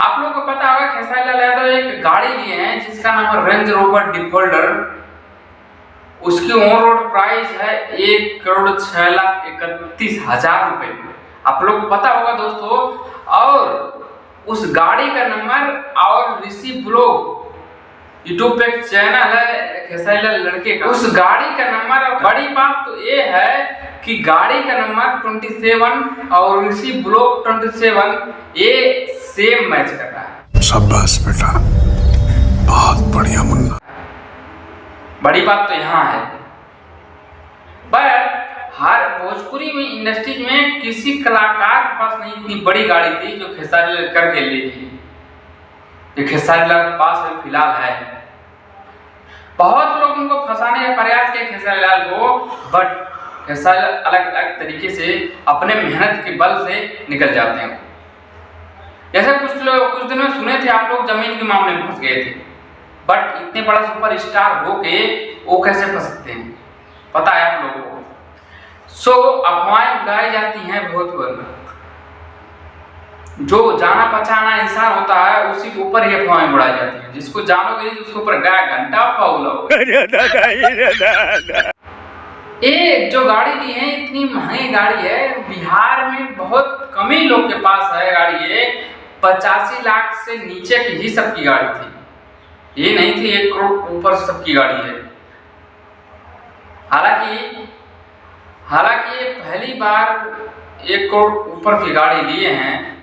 आप लोगों को पता होगा खेसारी लाल यादव एक गाड़ी लिए हैं जिसका नाम है रेंज रोवर डिफोल्टर। उसकी ऑन रोड प्राइस है 1,06,31,000 रुपए। आप लोग को पता होगा दोस्तों। और उस गाड़ी का नंबर और ऋषि ब्लॉग यूट्यूब पे एक चैनल है खेसारी लाल लड़के का, उस गाड़ी का नंबर। और बड़ी बात तो ये है कि गाड़ी का नंबर 27 और ऋषि ब्लॉग 27 ये सेम मैच कर रहा है। शाबाश बेटा, बहुत बढ़िया मुन्ना। बड़ी बात तो यहाँ है। पर हर भोजपुरी में इंडस्ट्री में किसी कलाकार के पास नहीं इतनी बड़ी गाड़ी थी जो खेसारी लाल करके ले ली। जो खेसारी लाल के पास अभी फिलहाल है। बहुत लोग उनको फंसाने का प्रयास किए खेसारी लाल को, बट खेसारी लाल अलग अलग तरीके से अपने मेहनत के बल से निकल जाते हैं। जैसे कुछ दिनों में सुने थे आप लोग जमीन के मामले में फंस गए थे, बट इतने बड़ा सुपरस्टार होके वो कैसे फंस सकते हैं पता है आप लोगों को। सो अफवाहें उड़ाई जाती हैं बहुत पर। जो जाना पहचाना इंसान होता है उसी के ऊपर ही अफवाहें उड़ाई जाती हैं। जिसको जानोगे नहीं उसके ऊपर घंटा फाउला। ये जो गाड़ी ली है इतनी महंगी गाड़ी है, बिहार में बहुत कम ही लोग के पास है गाड़ी। ये 85 लाख से नीचे की ही सबकी गाड़ी थी, ये नहीं थी 1 करोड़ ऊपर सबकी गाड़ी है। हालांकि ये पहली बार 1 करोड़ ऊपर की गाड़ी लिए हैं।